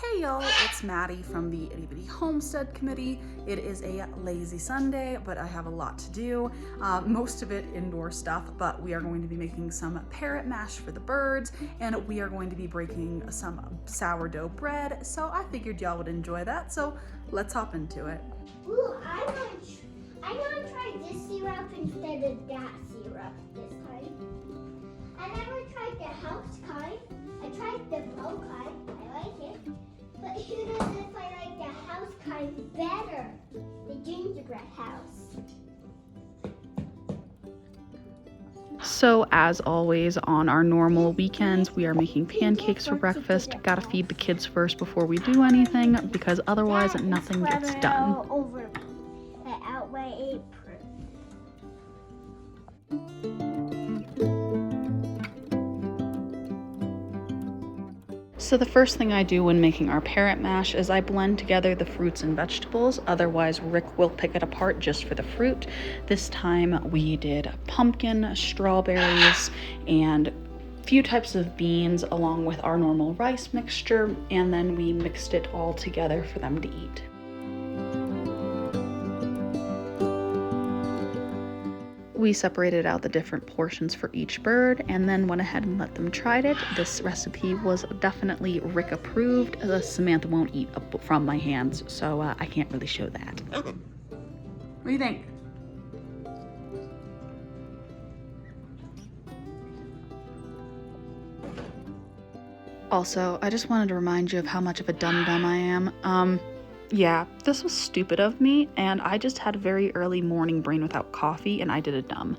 Hey y'all, it's Maddie from the Itty Bitty Homestead Committee. It is a lazy Sunday, but I have a lot to do. Most of it indoor stuff, but we are going to be making some parrot mash for the birds, and we are going to be breaking some sourdough bread, so I figured y'all would enjoy that, so let's hop into it. Ooh, I'm gonna try this syrup instead of that syrup this time. I never tried the house kind. I tried the bow kind. I like it. But who knows if I like the house kind better? The gingerbread house. So as always on our normal weekends, we are making pancakes for breakfast. Gotta feed the kids first before we do anything because otherwise nothing gets done. Over me. Out my apron. So the first thing I do when making our parrot mash is I blend together the fruits and vegetables. Otherwise, Rick will pick it apart just for the fruit. This time we did pumpkin, strawberries, and a few types of beans along with our normal rice mixture, and then we mixed it all together for them to eat. We separated out the different portions for each bird and then went ahead and let them try it. This recipe was definitely Rick approved. Samantha won't eat from my hands, so I can't really show that. What do you think? Also, I just wanted to remind you of how much of a dum-dum I am. Yeah, this was stupid of me, and I just had a very early morning brain without coffee, and I did a dumb.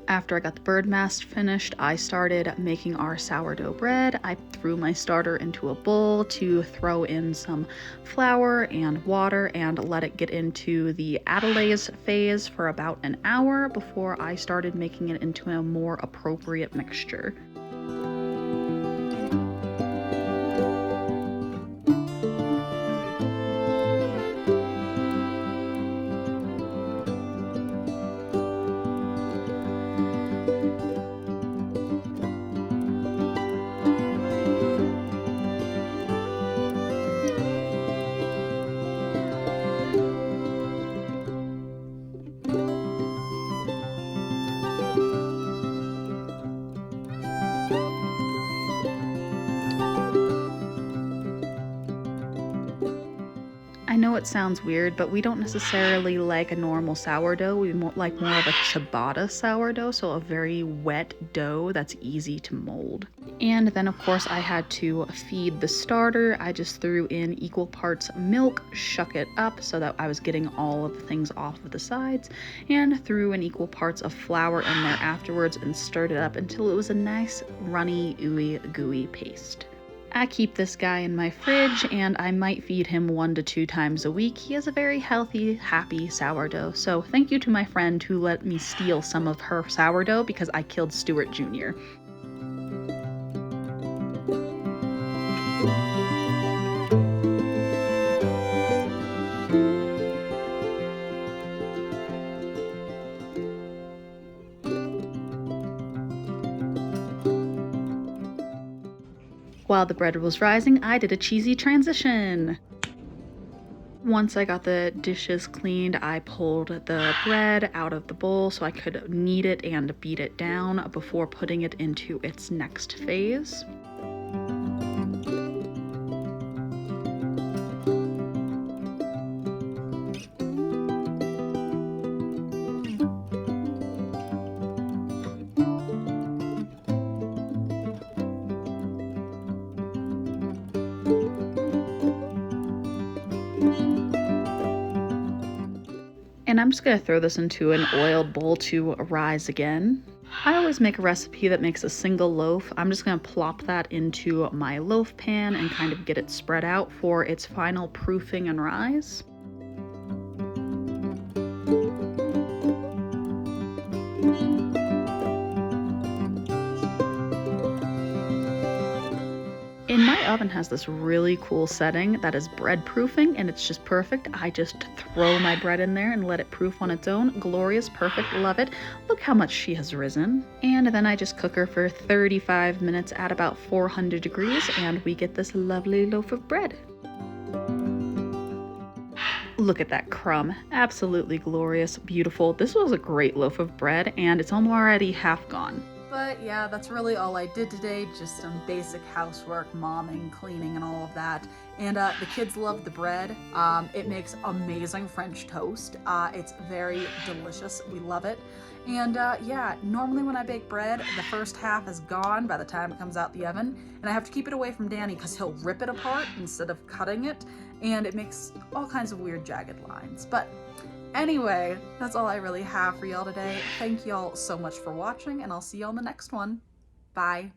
After I got the bird mash finished, I started making our sourdough bread. I threw my starter into a bowl to throw in some flour and water and let it get into the Adelaise phase for about an hour before I started making it into a more appropriate mixture. I know it sounds weird, but we don't necessarily like a normal sourdough. We like more of a ciabatta sourdough, so a very wet dough that's easy to mold. And then of course I had to feed the starter. I just threw in equal parts milk, shook it up so that I was getting all of the things off of the sides, and threw in equal parts of flour in there afterwards and stirred it up until it was a nice runny, ooey, gooey paste. I keep this guy in my fridge and I might feed him 1 to 2 times a week. He is a very healthy, happy sourdough. So thank you to my friend who let me steal some of her sourdough because I killed Stuart Jr. While the bread was rising, I did a cheesy transition. Once I got the dishes cleaned, I pulled the bread out of the bowl so I could knead it and beat it down before putting it into its next phase. And I'm just gonna throw this into an oiled bowl to rise again. I always make a recipe that makes a single loaf. I'm just gonna plop that into my loaf pan and kind of get it spread out for its final proofing and rise. In my oven has this really cool setting that is bread proofing, and it's just perfect. I just throw my bread in there and let it proof on its own. Glorious, perfect, love it. Look how much she has risen. And then I just cook her for 35 minutes at about 400 degrees, and we get this lovely loaf of bread. Look at that crumb. Absolutely glorious, beautiful. This was a great loaf of bread, and it's already half gone. But yeah, that's really all I did today. Just some basic housework, momming, cleaning, and all of that. And the kids love the bread. It makes amazing French toast. It's very delicious. We love it. And yeah, normally when I bake bread, the first half is gone by the time it comes out the oven. And I have to keep it away from Danny because he'll rip it apart instead of cutting it. And it makes all kinds of weird jagged lines. But anyway, that's all I really have for y'all today. Thank y'all so much for watching, and I'll see y'all in the next one. Bye.